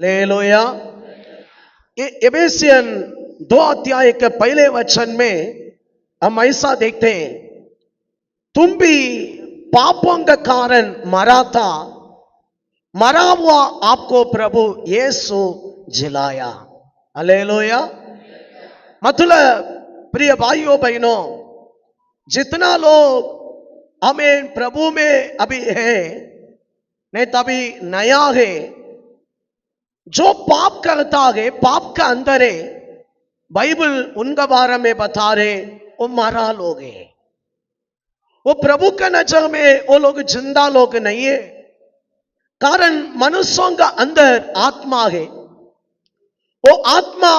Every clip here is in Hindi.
हालेलुया। एफेसियन 2 अध्याय के पहले वचन में हम ऐसा देखते हैं, तुम भी पापों के कारण मरा था, मरा हुआ आपको प्रभु यीशु जिलाया। हालेलुया। मतलब प्रिय भाइयों बहनों, जितना लोग हमें प्रभु में अभी है, नहीं तभी नया है, जो पाप करता है, पाप का अंदर है, बाइबल उनका बारे में बता रहे वो मरा लोग है। वो प्रभु का नजर में वो लोग जिंदा लोग नहीं है। कारण मनुष्यों का अंदर आत्मा है, वो आत्मा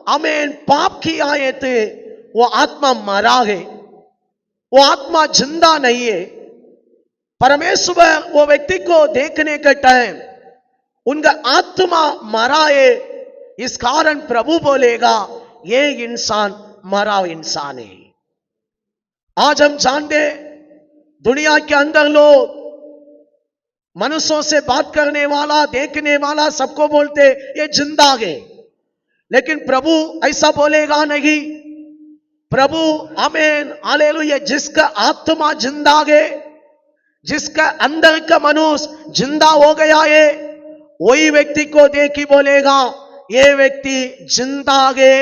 हमें पाप की आए थे, वो आत्मा मरा है, वो आत्मा जिंदा नहीं है। परमेश्वर वो व्यक्ति को देखने के टाइम उनका आत्मा मरा है, इस कारण प्रभु बोलेगा ये इंसान मरा इंसान है। आज हम जानते दुनिया के अंदर लोग मनुष्यों से बात करने वाला, देखने वाला सबको बोलते ये जिंदा है, लेकिन प्रभु ऐसा बोलेगा नहीं। प्रभु आमीन हालेलुया, जिसका आत्मा जिंदा है, जिसका अंदर का मनुष्य जिंदा हो गया है, वही व्यक्ति को देख ही बोलेगा ये व्यक्ति जिंदा है,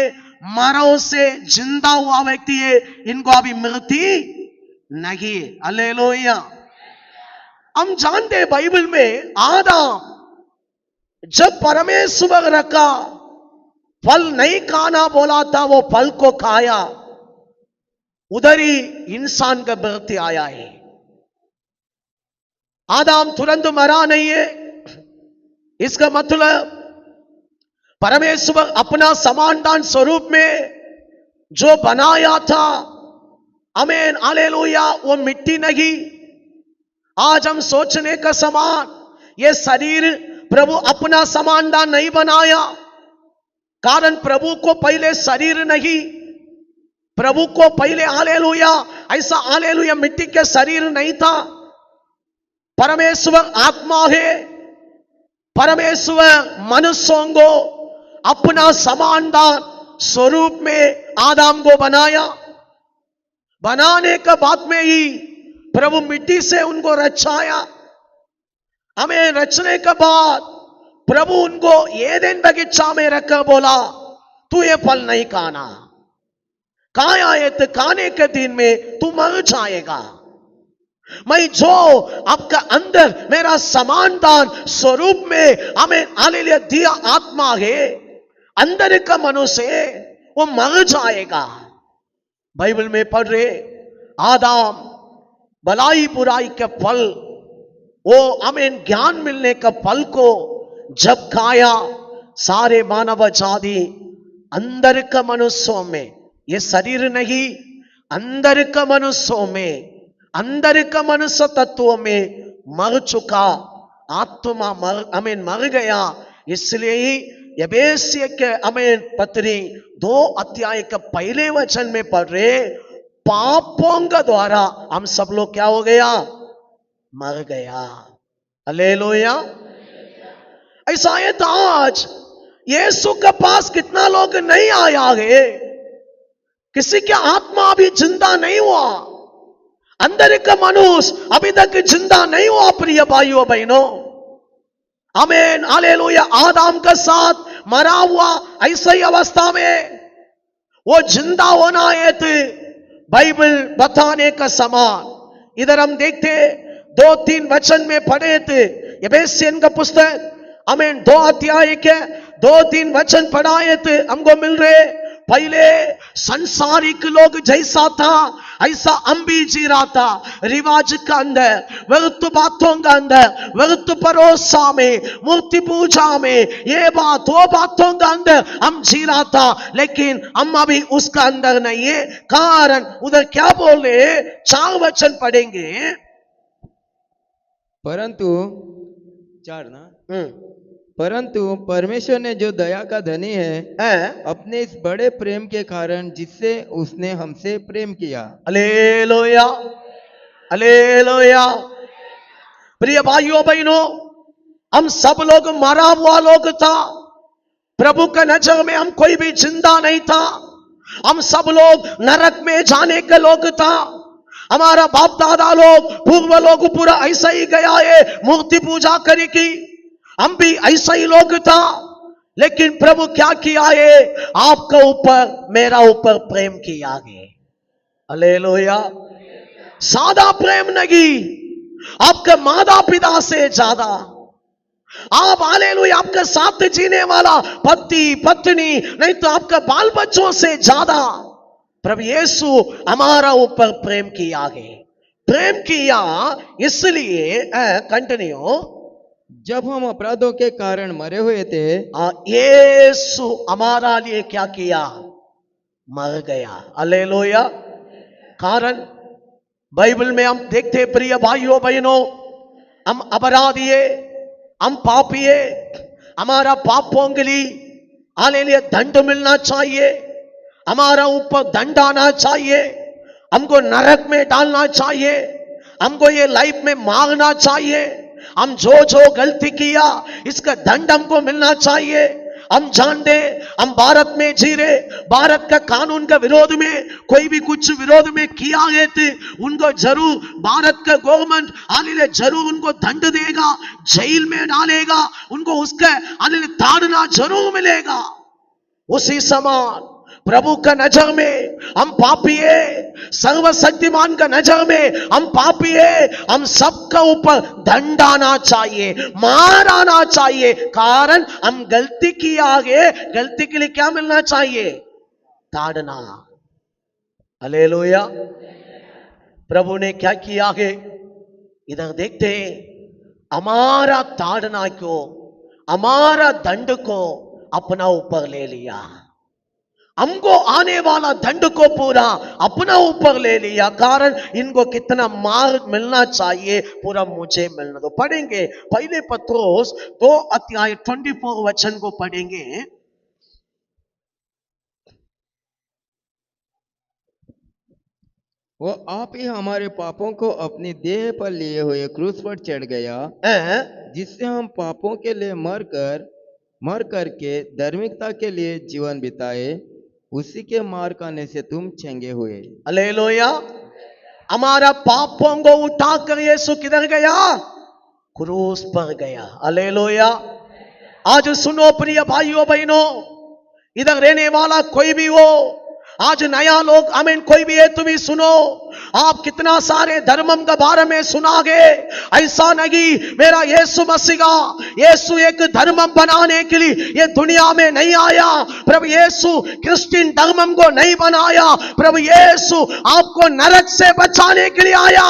मरों से जिंदा हुआ व्यक्ति है, इनको अभी मृत्यु नहीं। हालेलुया। हम जानते हैं बाइबल में आदम जब परमेश्वर का फल नहीं खाना बोला था, वो फल को खाया, उधर ही इंसान का मृत्यु आया है। आदम तुरंत मरा नहीं है, इसका मतलब परमेश्वर अपना समानदान स्वरूप में जो बनाया था, आमीन हालेलुया, वो मिट्टी नहीं। आज हम सोचने का समान, ये शरीर प्रभु अपना समानदान नहीं बनाया, कारण प्रभु को पहले शरीर नहीं, प्रभु को पहले हालेलुया ऐसा हालेलुया मिट्टी के शरीर नहीं था। परमेश्वर आत्मा है, परमेश्वर मनुष्यों को अपना समानदान स्वरूप में आदम को बनाया। बनाने के बाद में ही प्रभु मिट्टी से उनको रचाया। हमें रचने के बाद प्रभु उनको एदेन बगीचा में रखकर बोला तू ये फल नहीं खाना, खाया है तो खाने के दिन में तू मर जाएगा। मैं जो आपका अंदर मेरा समानदान स्वरूप में हमें हालेलुया दिया आत्मा है, अंदर का मनुष्य है, वो मर जाएगा। बाइबल में पढ़ रहे आदम भलाई बुराई के फल, वो हमें ज्ञान मिलने का फल को जब खाया, सारे मानव जाति अंदर का मनुष्यों में, ये शरीर नहीं, अंदर का मनुष्यों में, अंदर का मनुष्य तत्व में मर चुका, आत्मा मर गया। इसलिए ही एफेसियों के पत्री 2 अध्याय के पहले वचन में पढ़ रहे पापों का द्वारा हम सब लोग क्या हो गया, मर गया। हालेलुया। ऐसा है तो आज यीशु के पास कितना लोग नहीं आया है, किसी के आत्मा अभी जिंदा नहीं हुआ, अंदर का मनुष्य अभी तक जिंदा नहीं हुआ। प्रिय भाइयों बहनों, आमीन हालेलुया, आदम के साथ मरा हुआ ऐसी अवस्था में वो जिंदा होना है तो बाइबल बताने का समान। इधर हम देखते 2-3 वचन में पढ़े थे, एफेसियन का पुस्तक आमीन 2 अध्याय के 2-3 वचन पढ़ाए थे, हमको मिल रहे पहले संसारिक लोग जैसा था ऐसा हम भी जी रहा था, रिवाज का अंदर, व्यर्थ बातों का अंदर, व्यर्थ भरोसा में, मूर्ति पूजा में, ये बात वो बातों का अंदर हम जी रहा था, लेकिन हम अभी उसका अंदर नहीं है। कारण उधर क्या बोले, 4 वचन पढ़ेंगे। परंतु 4 ना, परंतु परमेश्वर ने जो दया का धनी है, अपने इस बड़े प्रेम के कारण जिससे उसने हमसे प्रेम किया। Hallelujah, hallelujah. प्रिय भाइयों बहनों, हम सब लोग मरा हुआ लोग था। प्रभु के नजर में हम कोई भी जिंदा नहीं था। हम सब लोग नरक में जाने के लोग था। हमारा बाप दादा लोग, पूर्व लोग पूरा ऐसा ही गया है, मूर्ति पूजा करेगी। हम भी ऐसा ही लोग था। लेकिन प्रभु क्या किया है? आपका ऊपर, मेरा ऊपर प्रेम किया है। हालेलुया। सादा प्रेम नहीं, आपके माता पिता से ज्यादा। आप हालेलुया, आपके साथ जीने वाला पति पत्नी, नहीं तो आपके बाल बच्चों से ज्यादा प्रभु यीशु हमारा ऊपर प्रेम किया है। प्रेम किया इसलिए, कंटिन्यू, जब हम अपराधों के कारण मरे हुए थे, यीशु हमारा लिए क्या किया? मर गया। हालेलुया। कारण बाइबल में हम देखते, प्रिय भाइयों बहनों, हम अपराधी है, हम पापी है। हमारा पापों के लिए हालेलुया दंड मिलना चाहिए। हमारा ऊपर दंड आना चाहिए। हमको नरक में डालना चाहिए। हमको ये लाइफ में मारना चाहिए। हम जो जो गलती किया, इसका दंड हमको मिलना चाहिए। हम जानते, हम भारत में जी रहे, भारत का कानून का विरोध में कोई भी कुछ विरोध में किया है तो उनको जरूर भारत का गवर्नमेंट हालेलुया जरूर उनको दंड देगा, जेल में डालेगा, उनको उसका हालेलुया ताड़ना जरूर मिलेगा। उसी समान प्रभु का नजर में हम पापी है, सर्वशक्तिमान का नजर में हम पापी है। हम सबका ऊपर दंड आना चाहिए, मार आना चाहिए। कारण हम गलती किया है, गलती के लिए क्या मिलना चाहिए? ताड़ना। हालेलुया। प्रभु ने क्या किया है? इधर देखते हैं, हमारा ताड़ना को, हमारा दंड को अपना ऊपर ले लिया। हमको आने वाला दंड को पूरा अपना ऊपर ले लिया। कारण इनको कितना मार मिलना चाहिए, पूरा मुझे मिलना। तो पढ़ेंगे पहले पत्रोस 2 अध्याय 24 वचन को पढ़ेंगे। वो आप ही हमारे पापों को अपनी देह पर लिए हुए क्रूस पर चढ़ गया, जिससे हम पापों के लिए मर करके धार्मिकता के लिए जीवन बिताए। उसी के मार खाने से तुम छेंगे हुए। हालेलुया। हमारा पापों को उठाकर यीशु किधर गया? क्रूस पर गया। हालेलुया। आज सुनो प्रिय भाइयों बहनों, इधर रहने वाला कोई भी हो, आज नया लोग आमीन कोई भी है, तुम भी सुनो। आप कितना सारे धर्मम के बारे में सुनागे, ऐसा नहीं। मेरा यीशु मसीहा, यीशु एक धर्मम बनाने के लिए ये दुनिया में नहीं आया। प्रभु यीशु क्रिश्चियन धर्मम को नहीं बनाया। प्रभु यीशु आपको नरक से बचाने के लिए आया,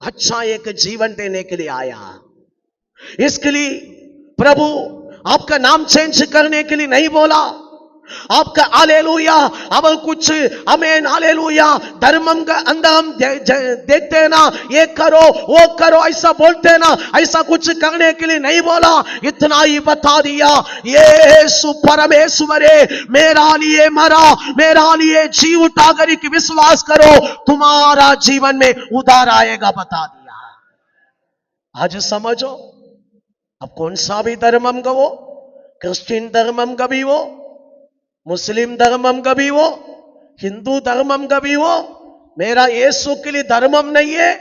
अच्छा एक जीवन देने के लिए आया। इसके लिए प्रभु आपका नाम चेंज करने के लिए नहीं बोला। आपका हालेलुया अब कुछ हमें हालेलुया धर्मम का अंदर हम देखते हैं ना, ये करो वो करो ऐसा बोलते हैं ना, ऐसा कुछ करने के लिए नहीं बोला। इतना ही बता दिया, यीशु परमेश्वर है, मेरा लिए मरा, मेरा लिए जी उठा कर विश्वास करो, तुम्हारा जीवन में उधार आएगा। बता दिया। आज समझो, अब कौन सा भी धर्मम का वो, क्रिश्चियन धर्मम का भी वो, मुस्लिम धर्मम का भी वो, हिंदू धर्मम का भी वो, मेरा यीशु के लिए धर्मम नहीं है।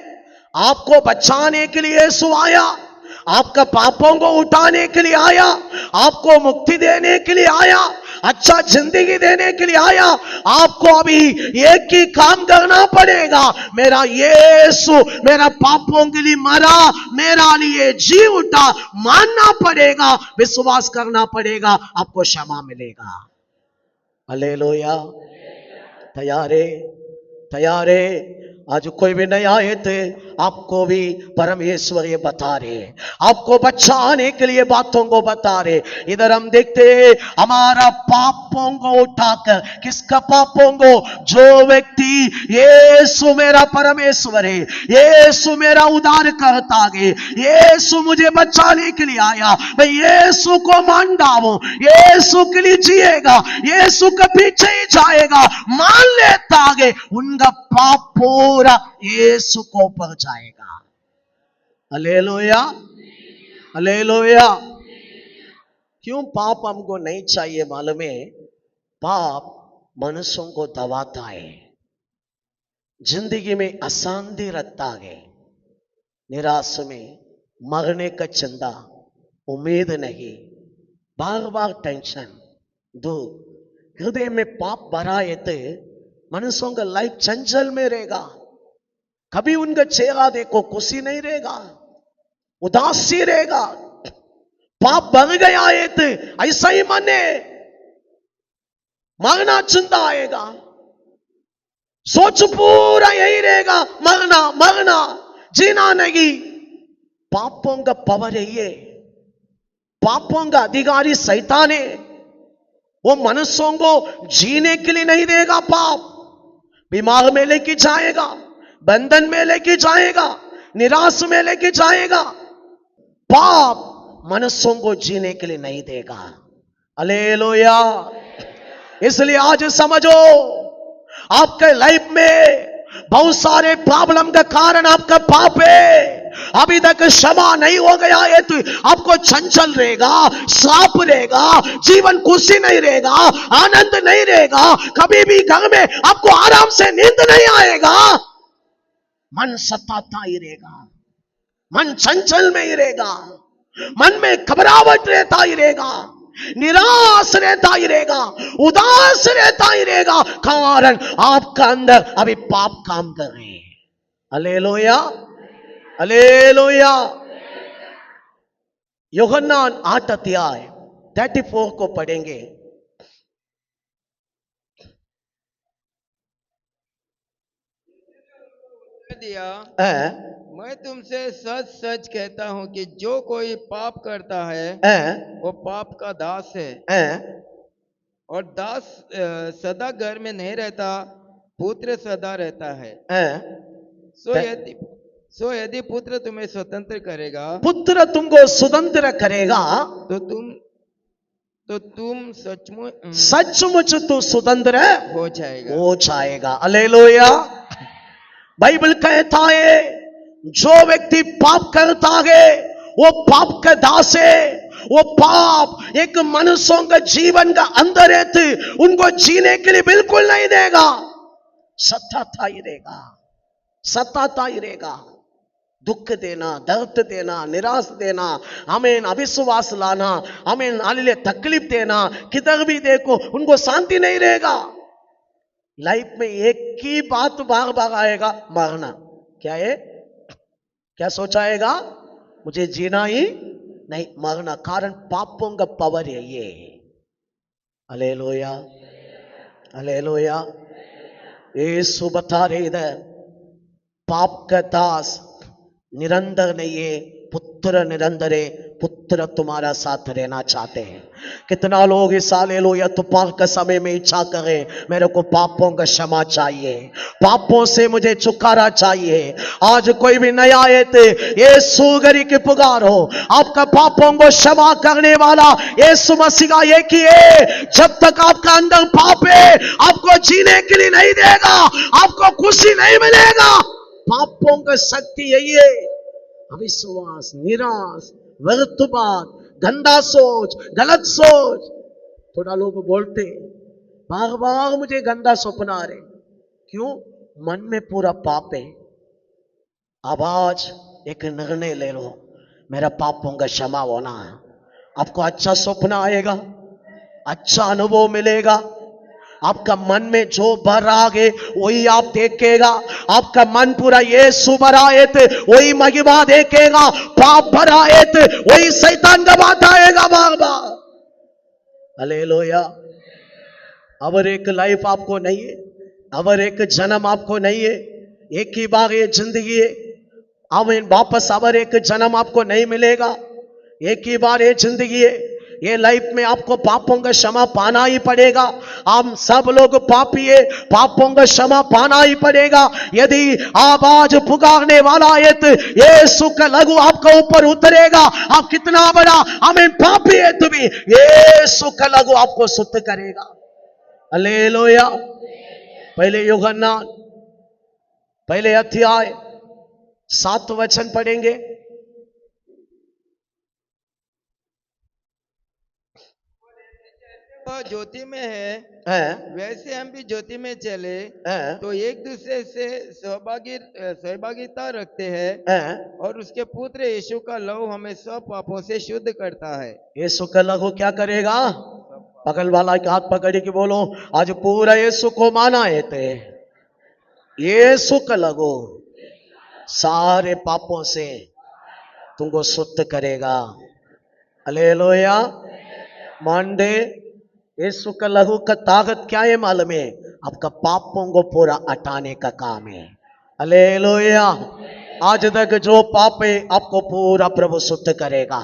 आपको बचाने के लिए यीशु आया, आपका पापों को उठाने के लिए आया, आपको मुक्ति देने के लिए आया, अच्छा जिंदगी देने के लिए आया। आपको अभी एक ही काम करना पड़ेगा, मेरा यीशु मेरा पापों के लिए मरा, मेरा लिए जी उठा, मानना पड़ेगा, विश्वास करना पड़ेगा, आपको क्षमा मिलेगा। हालेलुया। तैयार है? तैयार है? आज कोई भी नहीं आए थे, आपको भी परमेश्वर ये बता रहे, आपको बचाने के लिए बातों को बता रहे। इधर हम देखते हैं, हमारा पापों को उठाकर, किसका पापों को? जो व्यक्ति यीशु मेरा परमेश्वर है, यीशु मेरा उद्धार करता है, यीशु मुझे बचाने के लिए आया, मैं यीशु को मानता हूं, यीशु के लिए जिएगा, यीशु के पीछे ही जाएगा, मान लेता है, उनका पाप पूरा यीशु को ऊपर जाएगा। हालेलुया। हालेलुया। क्यों पाप हमको नहीं चाहिए मालूम है? पाप मनुष्यों को दबाता है, जिंदगी में अशांति रखता है, निराश में मरने का चिंता, उम्मीद नहीं, बार बार टेंशन, दुख, हृदय में पाप भरा है तो मनुष्यों का लाइफ चंचल में रहेगा। कभी उनका चेहरा देखो खुशी नहीं रहेगा, उदासी रहेगा। पाप बढ़ गया है तो ऐसा ही मन है, मरना चिंता आएगा, सोच पूरा यही रहेगा, मरना मरना, जीना नहीं। पापों का पावर है ये, पापों का अधिकारी शैतान है। वो मनुष्यों को जीने के लिए नहीं देगा। पाप बीमार में लेके जाएगा, बंधन में लेके जाएगा, निराश में लेके जाएगा। पाप मनुष्यों को जीने के लिए नहीं देगा। हालेलुया। इसलिए आज समझो, आपके लाइफ में बहुत सारे प्रॉब्लम का कारण आपका पाप है। अभी तक क्षमा नहीं हो गया है तो आपको चंचल रहेगा, श्राप रहेगा, जीवन खुशी नहीं रहेगा, आनंद नहीं रहेगा, कभी भी घर में आपको आराम से नींद नहीं आएगा, मन सताता ही रहेगा, मन चंचल में ही रहेगा, मन में घबराहट रहता ही रहेगा, निराश रहता ही रहेगा, उदास रहता ही रहेगा। कारण आपका अंदर अभी पाप काम कर रहे हैं। Hallelujah, hallelujah. यूहन्ना 8 अध्याय 34 को पढ़ेंगे। दिया, हैं? मैं तुमसे सच सच कहता हूं कि जो कोई पाप करता है हैं? वो पाप का दास है। हैं? और दास सदा घर में नहीं रहता, पुत्र सदा रहता है। हैं? सो यदि पुत्र तुम्हें स्वतंत्र करेगा पुत्र तुमको स्वतंत्र करेगा तो तुम सचमुच सचमुच तो स्वतंत्र हो जाएगा। हो जाएगा। हालेलुया। बाइबल कहता है, जो व्यक्ति पाप करता है वो पाप का दास है। वो पाप एक मनुष्यों का जीवन का अंदर है तो उनको जीने के लिए बिल्कुल नहीं देगा, सताता ही रहेगा, सताता ही रहेगा। दुख देना, दर्द देना, निराश देना, हमें अविश्वास लाना, हमें नाले तकलीफ देना, किधर भी देखो उनको शांति नहीं रहेगा। लाइफ में एक ही बात बार बार आएगा, मरना। क्या है? क्या सोचाएगा? मुझे जीना ही नहीं, मरना। कारण पापों का पावर है ये। Hallelujah, hallelujah. यीशु बता रहे इधर, पाप का दास निरंतर नहीं है, पुत्र निरंतर है। पुत्र तुम्हारा साथ रहना चाहते हैं। कितना लोग इस हालेलुया तूफान के समय में इच्छा करें, मेरे को पापों का क्षमा चाहिए, पापों से मुझे छुटकारा चाहिए। आज कोई भी नया है तो यीशु गरी की पुकार हो, आपका पापों को क्षमा करने वाला यीशु मसीह का एक ही है। जब तक आपका अंदर पाप है, आपको जीने के लिए नहीं देगा, आपको खुशी नहीं मिलेगा। पापों का शक्ति यही है, अविश्वास, निराश, व्यर्थ बात, गंदा सोच, गलत सोच। थोड़ा लोग बोलते बार बार मुझे गंदा सपना आ रहे, क्यों? मन में पूरा पाप है। अब आज एक निर्णय ले लो, मेरा पापों का क्षमा होना है। आपको अच्छा सपना आएगा, अच्छा अनुभव मिलेगा। आपका मन में जो भर रहा है वही आप देखेगा। आपका मन पूरा यीशु भरा है तो वही महिमा देखेगा, पाप भरा है तो वही शैतान का बात आएगा बार बार। हालेलुया। और एक लाइफ आपको नहीं है, और एक जन्म आपको नहीं है। एक ही बार ये जिंदगी है, अब वापस और एक जन्म आपको नहीं मिलेगा। एक ही बार ये जिंदगी है, ये लाइफ में आपको पापों का क्षमा पाना ही पड़ेगा। हम सब लोग पापी है, पापों का क्षमा पाना ही पड़ेगा। यदि आप आज पुकारने वाला है तो यीशु का लहू आपके ऊपर उतरेगा। आप कितना बड़ा हमें पापी है तो भी यीशु का लहू आपको शुद्ध करेगा। हालेलुया। पहले यूहन्ना पहले अध्याय 7 वचन पढ़ेंगे। वह ज्योति में है, हैं? वैसे हम भी ज्योति में चले हैं? तो एक दूसरे से सहभागिता रखते हैं, हैं? और उसके पुत्र यीशु का लहू हमें सब पापों से शुद्ध करता है। यीशु का लहू क्या करेगा? पकड़ वाला के हाथ पकड़ी के बोलो, आज पूरा यीशु को माना है थे। यीशु का लहू सारे पापों से तुमको शुद्ध करेगा। हालेलुया। मांडे, यीशु का लहू का ताकत क्या है मालूम है? आपका पापों को पूरा हटाने का काम है। हालेलुया। आज तक जो पाप है आपको पूरा प्रभु शुद्ध करेगा।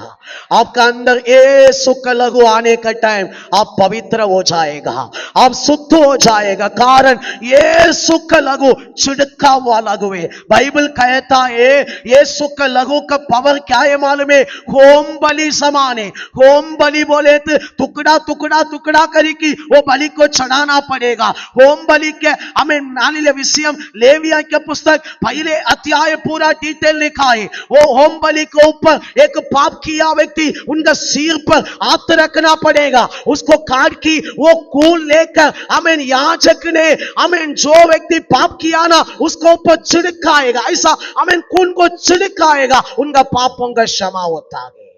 आपका अंदर यीशु का लहू आने का टाइम आप पवित्र हो जाएगा, आप शुद्ध हो जाएगा। कारण यीशु का लहू छिड़का हुआ लहू है। बाइबल कहता है यीशु का लहू का पावर क्या है मालूम है? होम बलि समान है। होम बलि बोले तो टुकड़ा टुकड़ा टुकड़ा करके वो बलि को चढ़ाना पड़ेगा। होम बलि के हमें नानी विषयम लेविया के पुस्तक पहले अध्याय पूरा डिटेल लिखा है। वो होम बलि के ऊपर एक पाप किया व्यक्ति उनका सिर पर हाथ रखना पड़ेगा, उसको काट की वो खून लेकर हमें याजक ने हमें जो व्यक्ति पाप किया ना उसको ऊपर छिड़काएगा। ऐसा हमें खून को छिड़काएगा, उनका पापों का क्षमा होता है।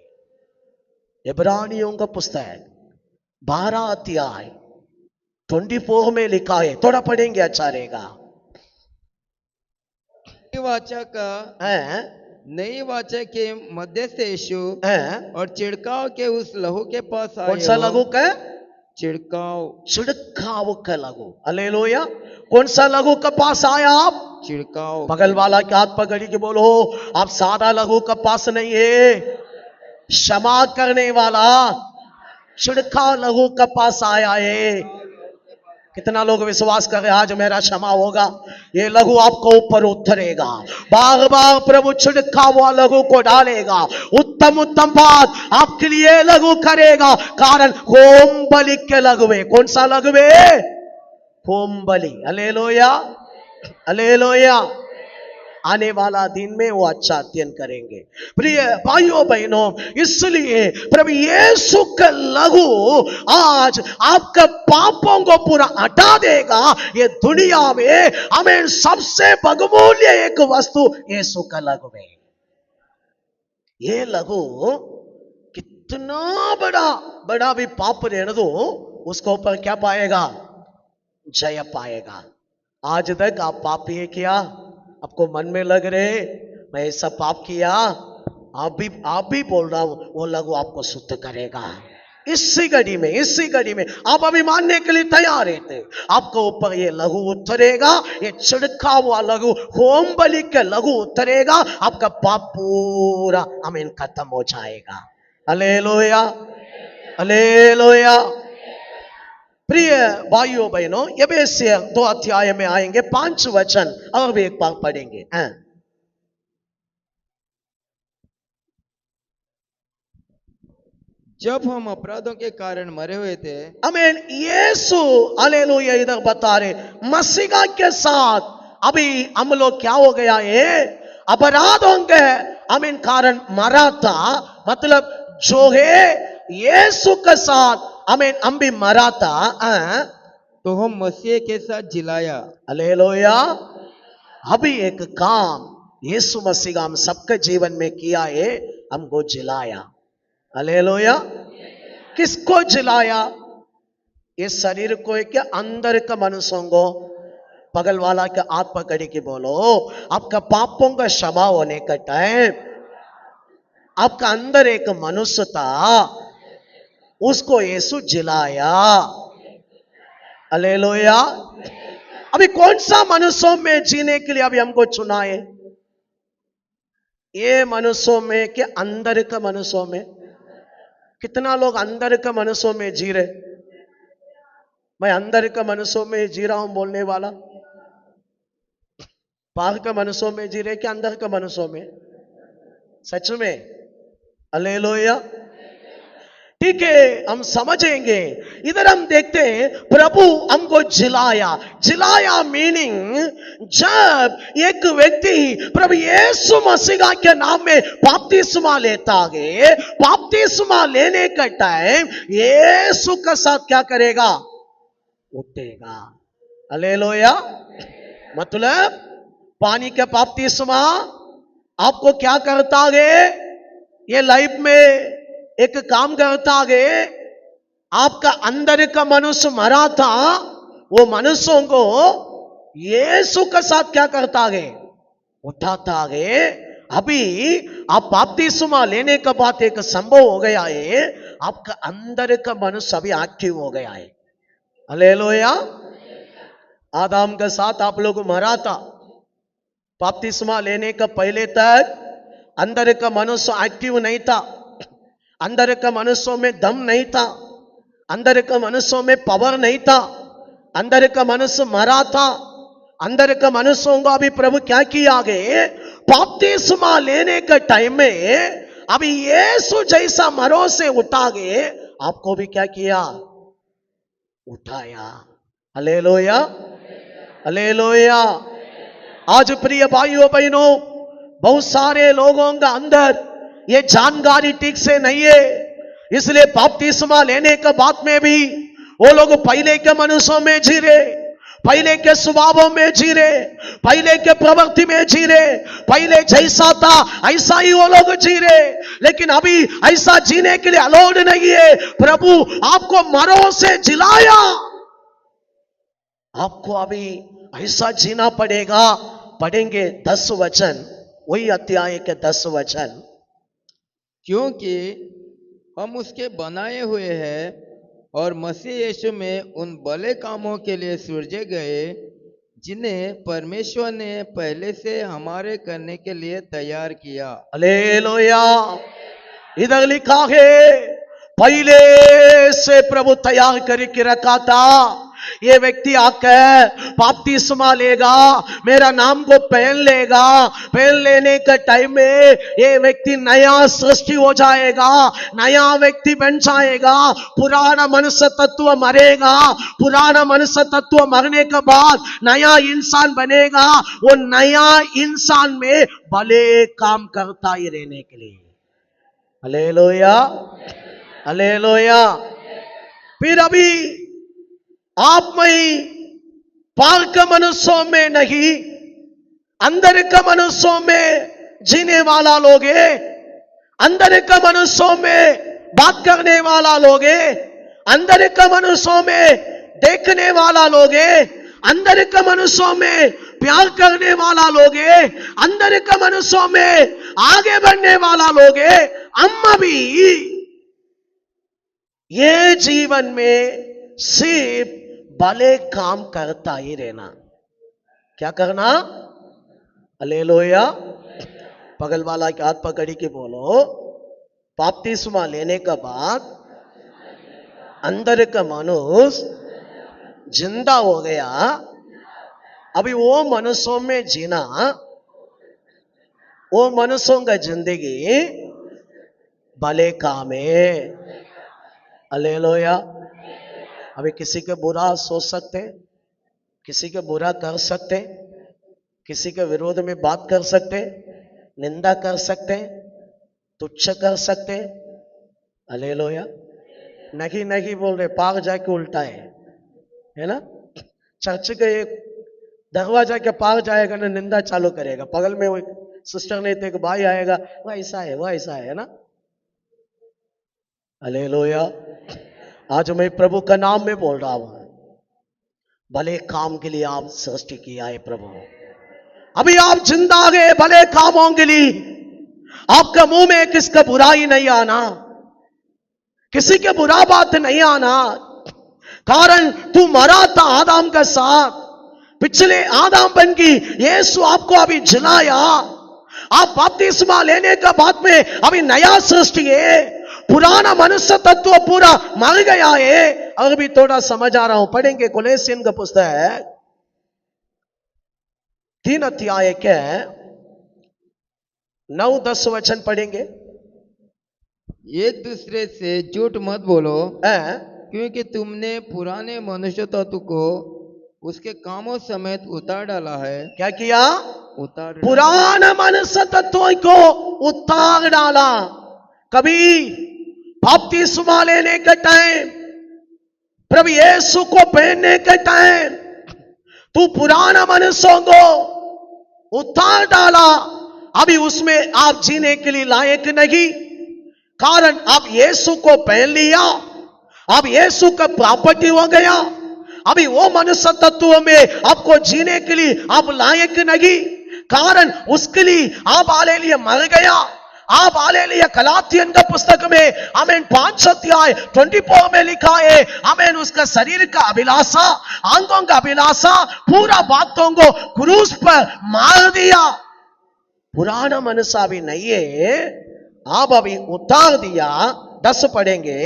इब्रानियों का पुस्तक 12 अध्याय 24 में लिखा है, थोड़ा पढ़ेंगे अच्छा रहेगा। वाचा का हैं? नई वाचा के मध्यस्थ यीशु हैं? और छिड़काव के उस लहू के पास आए कौन सा हो। लहू का? छिड़काव छिड़काव का लहू। हालेलुया। कौन सा लहू के पास आया आप? छिड़काव। बगल वाला के हाथ पकड़ी के बोलो, आप सादा लहू के पास नहीं है, क्षमा करने वाला छिड़काव लहू के पास आया है। कितना लोग विश्वास कर रहे आज मेरा क्षमा होगा? ये लहू आपको ऊपर उतरेगा, बार बार प्रभु छिड़का हुआ लहू को डालेगा, उत्तम उत्तम बात आपके लिए लहू करेगा। कारण होम बलि के लहू है। कौन सा लहू है? होम बलि। Hallelujah, hallelujah. आने वाला दिन में वो अच्छा अध्ययन करेंगे। प्रिय भाइयों बहनों, इसलिए प्रभु यीशु का लहू आज आपका पापों को पूरा हटा देगा। ये दुनिया में हमें सबसे बहुमूल्य एक वस्तु यीशु का लहू है। ये लहू कितना बड़ा बड़ा भी पाप रहने दो, उसके ऊपर क्या पाएगा? जय पाएगा। आज तक आप पापी है क्या? आपको मन में लग रहे मैं ऐसा पाप किया, आप भी बोल रहा हूं वो लहू आपको शुद्ध करेगा। इसी घड़ी में आप अभी मानने के लिए तैयार रहते, आपको ऊपर ये लहू उतरेगा, ये छिड़का हुआ लहू होम बलि के लहू उतरेगा, आपका पाप पूरा आमीन खत्म हो जाएगा। Hallelujah, hallelujah. प्रिय भाइयों बहनों, एफेसियर 2 अध्याय में आएंगे, 5 वचन और भी एक बार पढ़ेंगे। जब हम अपराधों के कारण मरे हुए थे, आमीन। यीशु हालेलुया इधर बता रहे मसीहा के साथ अभी हम लोग क्या हो गया है? अपराधों के आमीन कारण मरा था। मतलब जो है यीशु के साथ आमीन हम भी मरा था, तो हम मसीह के साथ जिलाया। हालेलुया। अभी एक काम यीशु मसीह हम सबके जीवन में किया है, हमको जिलाया। हालेलुया। किसको जिलाया? इस शरीर को है क्या? अंदर का मनुष्यों को। बगल वाला के हाथ पकड़ के बोलो, आपका पापों का क्षमा होने का टाइम, आपका अंदर एक मनुष्य था, उसको यीशु जिलाया। हालेलुया। अभी कौन सा मनुष्यों में जीने के लिए अभी हमको चुना है? ये मनुष्यों में के अंदर का मनुष्यों में? कितना लोग अंदर का मनुष्यों में जी रहे? मैं अंदर का मनुष्यों में जी रहा हूं बोलने वाला। बाहर का मनुष्यों में जी रहे कि अंदर का मनुष्यों में? सच में? हालेलुया। ठीक है, हम समझेंगे। इधर हम देखते हैं प्रभु हमको जिलाया। जिलाया मीनिंग जब एक व्यक्ति प्रभु यीशु मसीह के नाम में बपतिस्मा लेता है, बपतिस्मा लेने का टाइम यीशु के साथ क्या करेगा? उठेगा। हालेलुया। मतलब पानी के बपतिस्मा आपको क्या करता है? ये लाइफ में एक काम करता है। आपका अंदर का मनुष्य मरा था, वो मनुष्यों को यीशु के साथ क्या करता है? उठाता है। अभी आप बपतिस्मा लेने के बाद एक संभव हो गया है, आपका अंदर का मनुष्य अभी एक्टिव हो गया है। हालेलुया। आदम के साथ आप लोग मरा था। बपतिस्मा लेने का पहले तक अंदर का मनुष्य एक्टिव नहीं था, अंदर का मनुष्यों में दम नहीं था, अंदर का मनुष्यों में पावर नहीं था, अंदर का मनुष्य मरा था। अंदर का मनुष्यों को अभी प्रभु क्या किया आगे? बपतिस्मा लेने के टाइम में अभी यीशु जैसा मरों से उठा गए, आपको भी क्या किया? उठाया। Hallelujah, hallelujah. आज प्रिय भाइयों बहनों, बहुत सारे लोगों का अंदर ये जानकारी ठीक से नहीं है, इसलिए बपतिस्मा लेने के बाद में भी वो लोग पहले के मनुष्यों में जी रहे, पहले के स्वभावों में जी रहे, पहले के प्रवृत्ति में जी रहे, पहले जैसा था ऐसा ही वो लोग जी रहे। लेकिन अभी ऐसा जीने के लिए अलाउड नहीं है। प्रभु आपको मरों से जिलाया, आपको अभी ऐसा जीना पड़ेगा। पढ़ेंगे 10 वचन, वही अध्याय के 10 वचन। क्योंकि हम उसके बनाए हुए हैं और मसीह यीशु में उन भले कामों के लिए सृजे गए जिन्हें परमेश्वर ने पहले से हमारे करने के लिए तैयार किया। हालेलुया। इधर लिखा है पहले से प्रभु तैयार करके रखा था। ये व्यक्ति आकर बपतिस्मा लेगा, मेरा नाम को पहन लेगा। पहन लेने के टाइम में ये व्यक्ति नया सृष्टि हो जाएगा, नया व्यक्ति बन जाएगा। पुराना मनुष्य तत्व मरेगा, पुराना मनुष्य तत्व मरने के बाद नया इंसान बनेगा। वो नया इंसान में भले काम करता ही रहने के लिए। Hallelujah, hallelujah. फिर अभी आप में बाहर के मनुष्यों में नहीं, अंदर के मनुष्यों में जीने वाला लोग है, अंदर के मनुष्यों में बात करने वाला लोग है, अंदर के मनुष्यों में देखने वाला लोग है, अंदर के मनुष्यों में प्यार करने वाला लोग है, अंदर के मनुष्यों में आगे बढ़ने वाला लोग है। हम भी ये जीवन में सिर्फ भले काम करता ही रहना। क्या करना? हालेलुया। बगल वाला के हाथ पकड़ी के बोलो, बपतिस्मा लेने के बाद अंदर का मनुष्य जिंदा हो गया। अभी वो मनुष्यों में जीना, वो मनुष्यों का जिंदगी भले काम है। हालेलुया। अभी किसी के बुरा सोच सकते, किसी के बुरा कर सकते, किसी के विरोध में बात कर सकते, निंदा कर सकते, तुच्छ कर सकते। हालेलुया। नहीं नहीं बोल रहे, पार जाके उल्टा है ना। चर्च के एक दरवाजा के पार जाएगा ना, निंदा चालू करेगा। बगल में वो सिस्टर नहीं थे, एक भाई आएगा, वह ऐसा है, वह ऐसा है ना। हालेलुया। आज मैं प्रभु का नाम में बोल रहा हूं, भले काम के लिए आप सृष्टि किया है प्रभु। अभी आप जिंदा गए भले कामों के लिए। आपका मुंह में किसका बुराई नहीं आना, किसी के बुरा बात नहीं आना। कारण तू मरा था आदम के साथ, पिछले आदम बन की यीशु आपको अभी जिलाया। आप बपतिस्मा लेने के बाद में अभी नया सृष्टि है। पुराना मनुष्य तत्व पूरा मर गया है। और भी थोड़ा समझ आ रहा हूं, पढ़ेंगे कोलोसियन का पुस्तक 3 अध्याय के 9-10 वचन पढ़ेंगे। एक दूसरे से झूठ मत बोलो, हैं? क्योंकि तुमने पुराने मनुष्य तत्व को उसके कामों समेत उतार डाला है। क्या किया? उतार डाला। पुराना मनुष्य तत्वों को उतार डाला। कभी बपतिस्मा लेने के टाइम, प्रभु यीशु को पहनने के टाइम तू पुराना मनुष्यों को उतार डाला। अभी उसमें आप जीने के लिए लायक नहीं, कारण आप यीशु को पहन लिया, अब यीशु का प्रॉपर्टी हो गया। अभी वो मनुष्य तत्व में आपको जीने के लिए आप लायक नहीं, कारण उसके लिए आप हालेलुया मर गया। आप हालेलुया गलातियन का पुस्तक में आमीन 5 अध्याय 24 में लिखा है, आमीन उसका शरीर का अभिलाषा, आंखों का अभिलाषा, पूरा बातों को क्रूस पर मार दिया। पुराना मनुष्य अभी नहीं है, आप अभी उतार दिया। 10 पढ़ेंगे।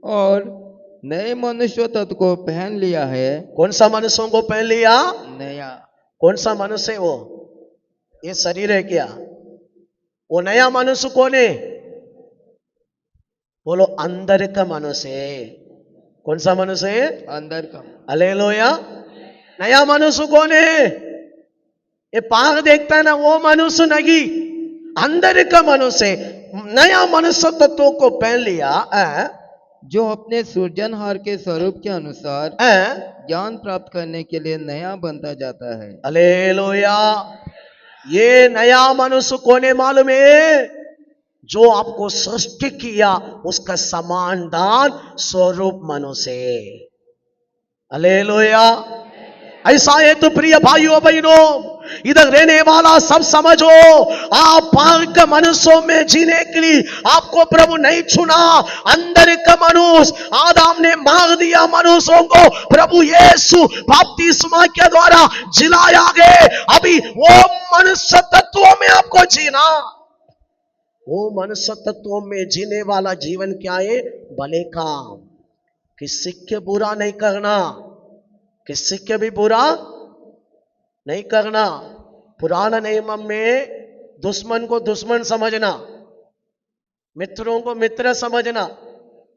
और नए मनुष्य तत्व को पहन लिया है। कौन सा मनुष्यों को पहन लिया? नया। कौन सा मनुष्य है वो? ये शरीर है क्या? वो नया मनुष्य कौन है? बोलो, अंदर का मनुष्य है। कौन सा मनुष्य है? अंदर का। हालेलुया। नया मनुष्य कौन है? ये पाग देखता है ना, वो मनुष्य नहीं, अंदर का मनुष्य। नया मनुष्य तत्वों को पहन लिया, जो अपने सृजनहार के स्वरूप के अनुसार ज्ञान प्राप्त करने के लिए नया बनता जाता है। हालेलुया। ये नया मनुष्य कौन है मालूम है? जो आपको सृष्टि किया उसका समानदार स्वरूप मनुष्य है। हालेलुया। ऐसा है तो प्रिय भाइयों बहनों, इधर रहने वाला सब समझो, आप पाक के मनुष्यों में जीने के लिए आपको प्रभु नहीं चुना। अंदर का मनुष्य आदम ने मार दिया, मनुष्यों को प्रभु यीशु बपतिस्मा के द्वारा जिलाया गए। अभी वो मनुष्य तत्वों में आपको जीना, वो मनुष्य तत्वों में जीने वाला जीवन क्या है? भले काम, किसी के बुरा नहीं करना, किसी के भी बुरा नहीं करना। पुराना नियम में दुश्मन को दुश्मन समझना, मित्रों को मित्र समझना,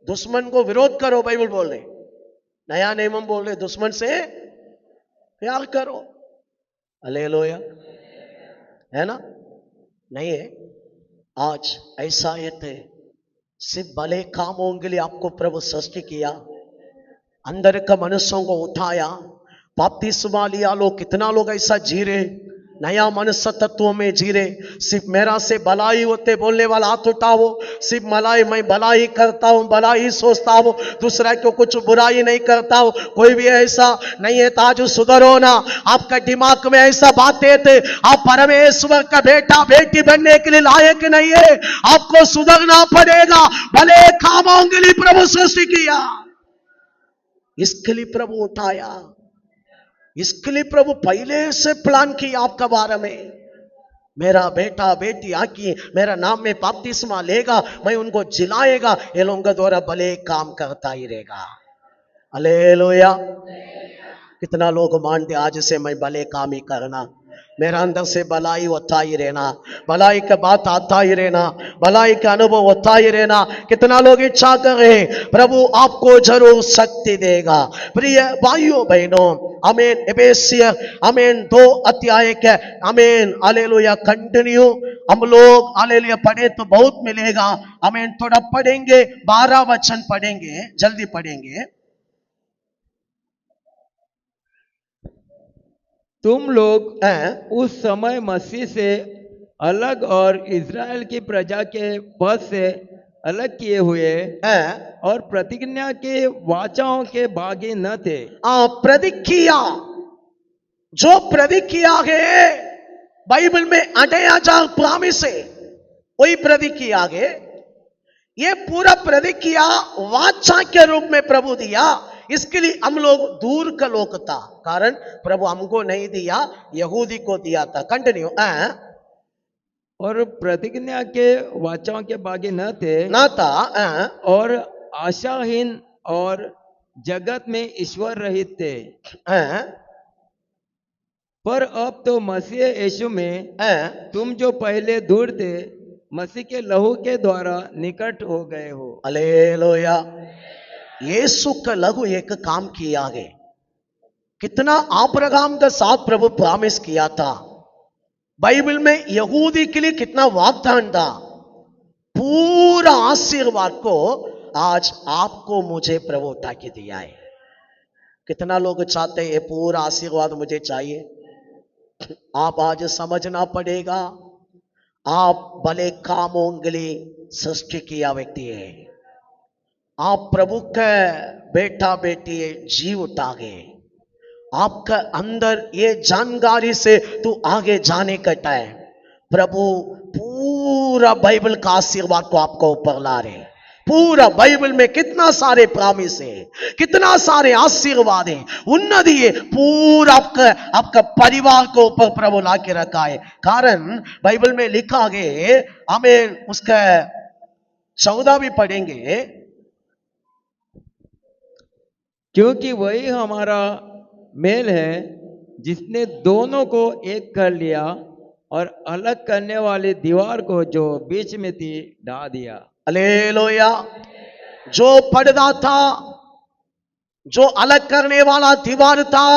दुश्मन को विरोध करो, बाइबल बोल रहे। नया नियम बोल रहे दुश्मन से प्यार करो। हालेलुया, है ना? नहीं है? आज ऐसा है, सिर्फ भले कामों के लिए आपको प्रभु सृष्टि किया, अंदर का मनुष्यों को उठाया, बपतिस्मा लिया। लोग, कितना लोग ऐसा जी रहे, नया मनुष्य तत्वों में जी रहे। सिर्फ मेरा से भलाई होते बोलने वाला हाथ उठाओ, सिर्फ मलाई, मैं भलाई करता हूं, भलाई सोचता हूं, दूसरा को कुछ बुराई नहीं करता हूं। कोई भी ऐसा नहीं है, ताज सुधरो ना। आपका दिमाग में ऐसा बातें थे, आप परमेश्वर का बेटा बेटी बनने के लिए लायक नहीं है, आपको सुधरना पड़ेगा। भले कामों के लिए प्रभु सृष्टि किया, इसके लिए प्रभु उठाया, इसके लिए प्रभु पहले से प्लान किया आपका बारे में। मेरा बेटा बेटी आके मेरा नाम में बपतिस्मा लेगा, मैं उनको जिलाएगा, ये लोगों के द्वारा भले काम करता ही रहेगा। हालेलुया। कितना लोग मानते आज से मैं भले काम ही करना, मेरा अंदर से भलाई होता ही रहना, भलाई का बात आता ही रहना, भलाई का अनुभव होता ही रहना। कितना लोग इच्छा कर रहे हैं, प्रभु आपको जरूर शक्ति देगा। प्रिय भाइयों बहनों, आमीन। एफेसियर आमीन 2 अध्याय के आमीन हालेलुया कंटिन्यू हम लोग हालेलुया पढ़े तो बहुत मिलेगा। आमीन। थोड़ा पढ़ेंगे, 12 वचन पढ़ेंगे, जल्दी पढ़ेंगे। तुम लोग उस समय मसीह से अलग और इज़राइल की प्रजा के पद से अलग किए हुए और प्रतिज्ञा के वाचाओं के भागी न थे। प्रतिज्ञा, जो प्रतिज्ञा है बाइबल में 8000 प्रॉमिस है, वही प्रतिज्ञा है। ये पूरा प्रतिज्ञा वाचा के रूप में प्रभु दिया। इसके लिए हम लोग दूर का लोग था, कारण प्रभु हमको नहीं दिया, यहूदी को दिया था। कंटिन्यू। और प्रतिज्ञा के वाचाओं के भागी न थे, ना था, और आशाहीन और जगत में ईश्वर रहित थे। पर अब तो मसीह यीशु में तुम जो पहले दूर थे मसीह के लहू के द्वारा निकट हो गए हो। हालेलुया। यीशु का लहू एक काम किया है। कितना अब्राहम के साथ प्रभु प्रॉमिस किया था। बाइबल में यहूदी के लिए कितना वाग्दान था। पूरा आशीर्वाद को आज आपको मुझे प्रभु उठा के दिया है। कितना लोग चाहते हैं ये पूरा आशीर्वाद मुझे चाहिए। आप आज समझना पड़ेगा, आप भले कामों के लिए सृष्टि किया व्यक्ति है। आप प्रभु का बेटा बेटी जीव उठा गए। आपका अंदर ये जानकारी से तू आगे जाने का टाइम प्रभु पूरा बाइबल का आशीर्वाद को आपको ऊपर ला रहे। पूरा बाइबल में कितना सारे प्रॉमिस है, कितना सारे आशीर्वाद है, उन्नति है, पूरा आपका परिवार को ऊपर प्रभु ला के रखा है। कारण बाइबल में लिखा है, हमें उसका 14 भी पढ़ेंगे। क्योंकि वही हमारा मेल है जिसने दोनों को एक कर लिया और अलग करने वाली दीवार को जो बीच में थी ढा दिया। हालेलुया। जो पर्दा था, जो अलग करने वाला दीवार था,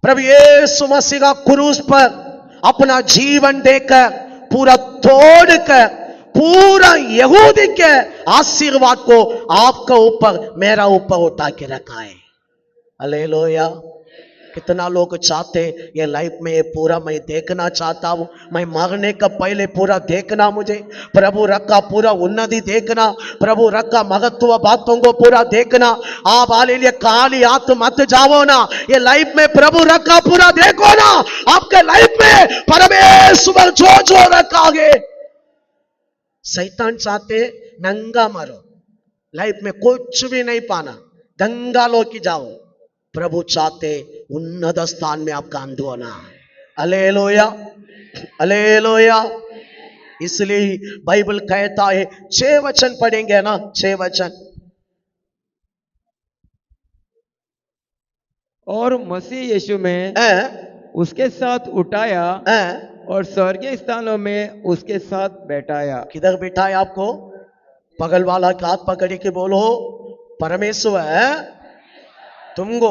प्रभु यीशु मसीह का क्रूस पर अपना जीवन देकर पूरा तोड़कर पूरा यहूदी के आशीर्वाद को आपका ऊपर मेरा ऊपर उठा के रखा है। हालेलुया। कितना लोग चाहते ये लाइफ में ये पूरा मैं देखना चाहता हूं। मैं मरने का पहले पूरा देखना, मुझे प्रभु रखा पूरा उन्नति देखना, प्रभु रखा महत्व बातों को पूरा देखना। आप हालेलुया खाली हाथ मत जाओ ना, ये लाइफ में प्रभु रखा पूरा देखो ना। आपके लाइफ में परमेश्वर जो जो रखा है। शैतान चाहते नंगा मरो, लाइफ में कुछ भी नहीं पाना, गंगा लो की जाओ। प्रभु चाहते उन्नत स्थान में आपका अंध होना। Hallelujah, hallelujah. इसलिए बाइबल कहता है, 6 वचन पढ़ेंगे ना, 6 वचन। और मसीह यीशु में उसके साथ उठाया और स्वर्गीय स्थानों में उसके साथ बैठाया। किधर बैठाया आपको? बगल वाला का हाथ पकड़ के बोलो, परमेश्वर तुमको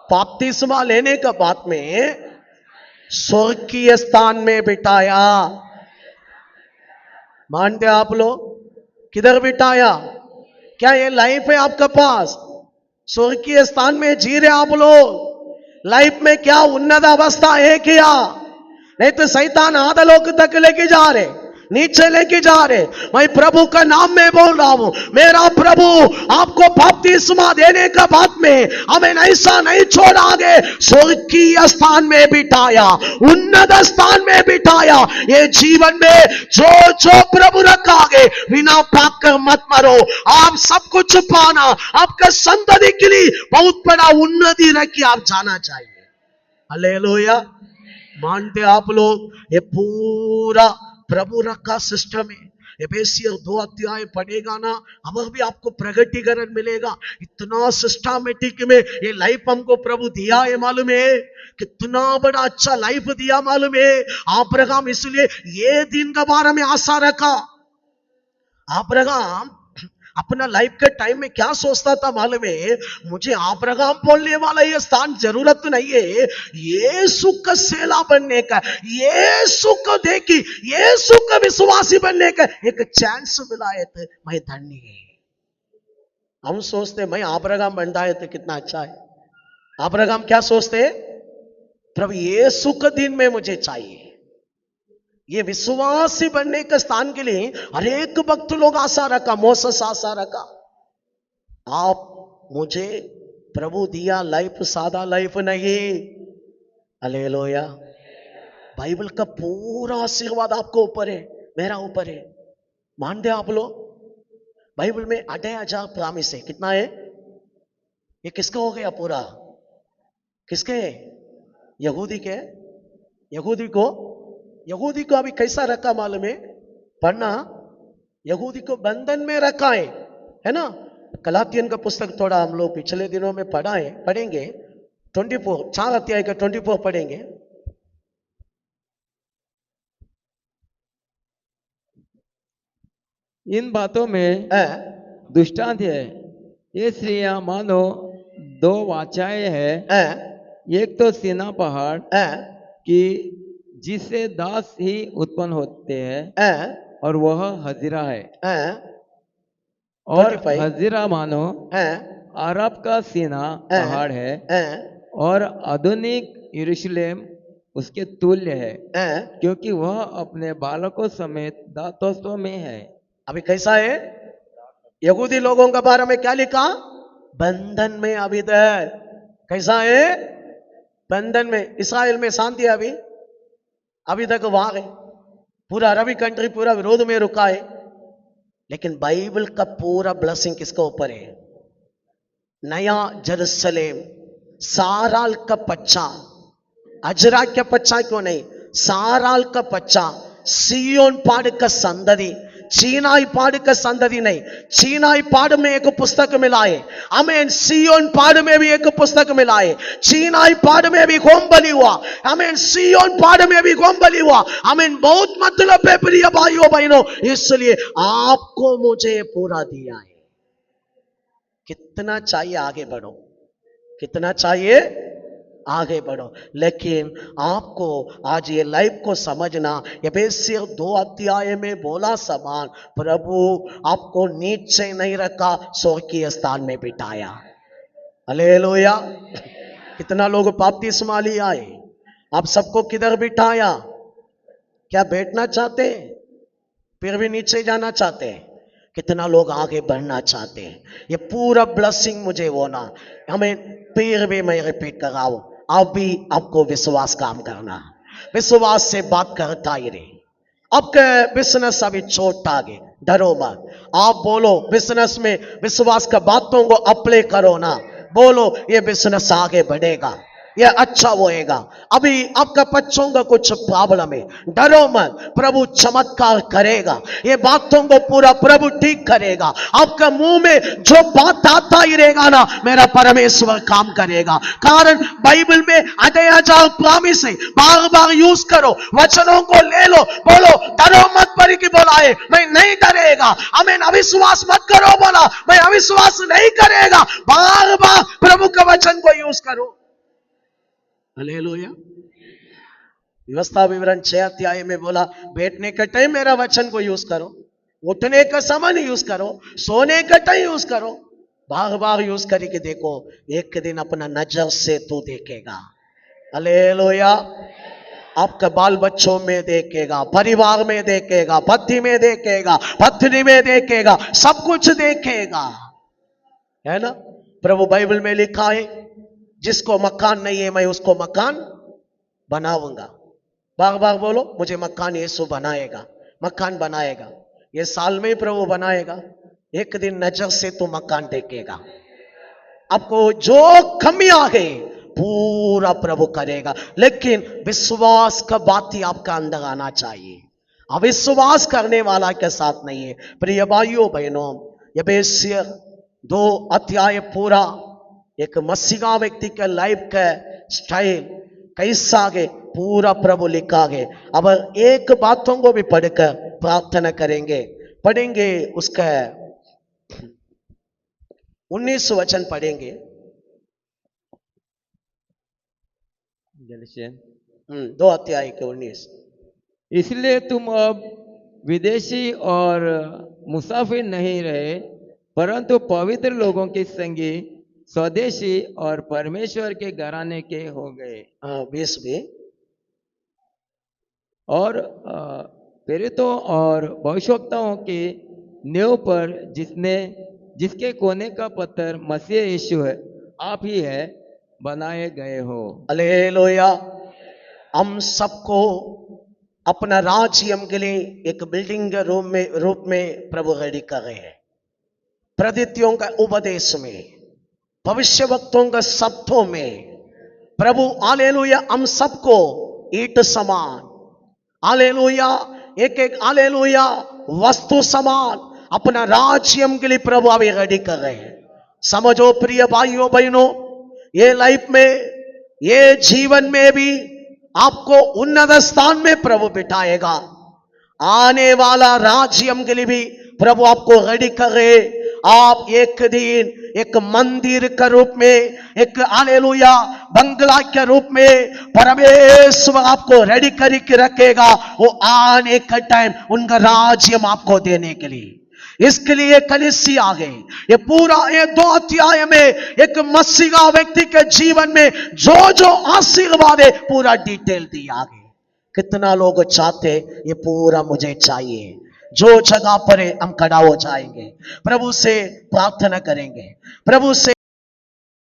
बपतिस्मा लेने का बाद में स्वर्गीय स्थान में बिठाया। मानते आप लोग? किधर बिठाया? क्या ये लाइफ है आपके पास? स्वर्गीय स्थान में जी रहे आप लोग? लाइफ में क्या उन्नत अवस्था है क्या? नहीं तो शैतान आधा लोग तक लेके जा रहे, नीचे लेके जा रहे। मैं प्रभु का नाम में बोल रहा हूं, मेरा प्रभु आपको बपतिस्मा देने का बाद में हमें ऐसा नहीं छोड़ा, आगे स्वर्गीय स्थान में बिठाया, उन्नत स्थान में बिठाया। ये जीवन में जो जो प्रभु रखा आगे, बिना पाप कर मत मरो। आप सब कुछ पाना, आपका संतति के लिए बहुत बड़ा उन्नति रख के आप जाना चाहिए। हालेलुया। मानते आप लोग? ये पूरा प्रभु रखा सिस्टम है। एफेसियर 2 अध्याय पढ़ेगा ना, अब भी आपको प्रगटीकरण मिलेगा। इतना सिस्टमेटिक में ये लाइफ हमको प्रभु दिया है, मालूम है? कितना बड़ा अच्छा लाइफ दिया, मालूम है? अब्राहम इसलिए ये दिन के बारे में आशा रखा। अब्राहम अपना लाइफ के टाइम में क्या सोचता था मालूम है? मुझे अब्राहम बोलने वाला ये स्थान जरूरत नहीं है, यीशु का सेला बनने का, यीशु को देखी, यीशु का विश्वासी बनने का एक चांस मिला है तो मैं धन्य है। हम सोचते मैं अब्राहम बनता है तो कितना अच्छा है। अब्राहम क्या सोचते? प्रभु यीशु का दिन में मुझे चाहिए। ये विश्वासी बनने के स्थान के लिए हर एक भक्त लोग आशा रखा, मोसेस आशा रखा। आप मुझे प्रभु दिया लाइफ सादा लाइफ नहीं। हालेलुया। बाइबल का पूरा आशीर्वाद आपको ऊपर है, मेरा ऊपर है। मानते आप लोग? बाइबल में 8,000 प्रॉमिस है। कितना है? ये किसका हो गया पूरा? किसके? यहूदी के। यहूदी को अभी कैसा रखा मालूम है? पढ़ना, यहूदी को बंधन में रखा है ना? गलातियन का पुस्तक थोड़ा हम लोग पिछले दिनों में पढ़ेंगे। 24 4 अध्याय का 24 पढ़ेंगे। इन बातों में हाँ, दृष्टांत है। ये स्त्रियां मानो दो वाचाएं हैं। हाँ, एक तो सीना पहाड़ हाँ, की, जिससे दास ही उत्पन्न होते हैं, हाँ, और वह हजीरा है। हाँ, और 25, हजीरा मानो हाँ, अरब का सीना हाँ, पहाड़ है, हाँ, और आधुनिक यरूशलेम उसके तुल्य है, हाँ। क्योंकि वह अपने बालकों समेत दासत्व में है। अभी कैसा है? यहूदी लोगों के बारे में क्या लिखा? बंधन में अभी तक। कैसा है? बंधन में। इस्राएल में शांति है अभी तक वहां है। पूरा अरबी कंट्री पूरा विरोध में रुका है। लेकिन बाइबल का पूरा ब्लेसिंग किसके ऊपर है? नया जेरूसलेम, साराल का बच्चा, अजरा का बच्चा क्यों नहीं, साराल का बच्चा, सियोन पहाड़ का संतति, चीनाई पहाड़ का संतति नहीं। चीनाई पहाड़ में एक पुस्तक मिला है, हमें सियोन पहाड़ में भी एक पुस्तक मिला है। चीनाई पहाड़ में भी होम बलि हुआ, हमें सियोन पहाड़ में भी होम बलि हुआ। हमें बहुत मतलब है प्रिय भाइयों बहनों, इसलिए आपको मुझे पूरा दिया है। कितना चाहिए आगे बढ़ो, कितना चाहिए आगे बढ़ो। लेकिन आपको आज ये लाइफ को समझना, एफेसियर 2 अध्याय में बोला समान, प्रभु आपको नीचे नहीं रखा, स्वर्गीय स्थान में बिठाया। हालेलुया। कितना लोग बपतिस्मा लिया है, आप सबको किधर बिठाया? क्या बैठना चाहते हैं? फिर भी नीचे जाना चाहते हैं? कितना लोग आगे बढ़ना चाहते हैं? ये पूरा ब्लेसिंग मुझे वो ना, हमें फिर भी मैं रिपीट कर रहा हूं, अब भी आपको विश्वास काम करना, विश्वास से बात करता ही रहे। आपका बिजनेस अभी छोटा गे, डरो मत। आप बोलो बिजनेस में विश्वास का बातों को अप्लाई करो ना, बोलो ये बिजनेस आगे बढ़ेगा, ये अच्छा होएगा। अभी आपका बच्चों का कुछ प्रॉब्लम है, डरो मत, प्रभु चमत्कार करेगा, ये बातों को पूरा प्रभु ठीक करेगा। आपका मुंह में जो बात आता ही रहेगा ना, मेरा परमेश्वर काम करेगा। कारण बाइबल में अठारह हजार प्रॉमिस है, बार बार यूज करो, वचनों को ले लो, बोलो डरो मत परी की बोलाए, मैं नहीं डरेगा। हमें अविश्वास मत करो, बोला मैं अविश्वास नहीं करेगा। बार बार प्रभु का वचन को यूज करो। हालेलुया। व्यवस्था विवरण 6 अध्याय में बोला, बैठने का टाइम मेरा वचन को यूज करो, उठने का समय यूज करो, सोने का टाइम यूज करो, बार बार यूज करके देखो, एक दिन अपना नजर से तू देखेगा। हालेलुया। आपका बाल बच्चों में देखेगा, परिवार में देखेगा, पति में देखेगा, पत्नी में देखेगा, सब कुछ देखेगा, है ना। प्रभु बाइबल में लिखा है, जिसको मकान नहीं है मैं उसको मकान बनाऊंगा। बार बार बोलो, मुझे मकान यीशु बनाएगा, मकान बनाएगा। ये साल में प्रभु बनाएगा, एक दिन नजर से तू मकान देखेगा। आपको जो कमियां है पूरा प्रभु करेगा, लेकिन विश्वास का बात ही आपका अंदर आना चाहिए। अविश्वास करने वाला के साथ नहीं है। प्रिय भाइयों बहनों, एफेसियर 2 अध्याय पूरा एक मसीहा व्यक्ति के लाइफ का स्टाइल कैसा है पूरा प्रभु लिखा है। अब एक बातों को भी पढ़कर प्रार्थना करेंगे, पढ़ेंगे उसका 19 वचन पढ़ेंगे। 2 अध्याय के 19। इसलिए तुम अब विदेशी और मुसाफिर नहीं रहे, परंतु पवित्र लोगों के संगी, स्वदेशी और परमेश्वर के घराने के हो गए। 20 भी। और प्रेरितों और भविष्यवक्ताओं के नींव पर जिसके कोने का पत्थर मसीह यीशु है, आप ही है, बनाए गए हो। हालेलुया। हम सबको अपना राज्य के लिए एक बिल्डिंग के रूप में प्रभु रेडी कर रहे हैं। प्रदित्यों का उपदेश में, भविष्य वक्तों का शब्दों में प्रभु हालेलुया हम सबको ईंट समान, हालेलुया, एक एक हालेलुया वस्तु समान अपना राज्य के लिए प्रभु अभी रेडी कर रहे हैं। समझो प्रिय भाइयों बहनों, ये लाइफ में ये जीवन में भी आपको उन्नत स्थान में प्रभु बिठाएगा। आने वाला राज्यम के लिए भी प्रभु आपको रेडी करे। आप एक दिन एक मंदिर के रूप में, एक हालेलुया बंगला के रूप में परमेश्वर आपको रेडी करके रखेगा, वो आने का टाइम उनका राज्यम आपको देने के लिए। इसके लिए कलीसिया आ गए। ये पूरा ये 2 अध्याय में एक मसीहा व्यक्ति के जीवन में जो जो आशीर्वाद है पूरा डिटेल दिया गया। कितना लोग चाहते ये पूरा मुझे चाहिए। जो जगह पर है हम खड़ा हो जाएंगे, प्रभु से प्रार्थना करेंगे, प्रभु से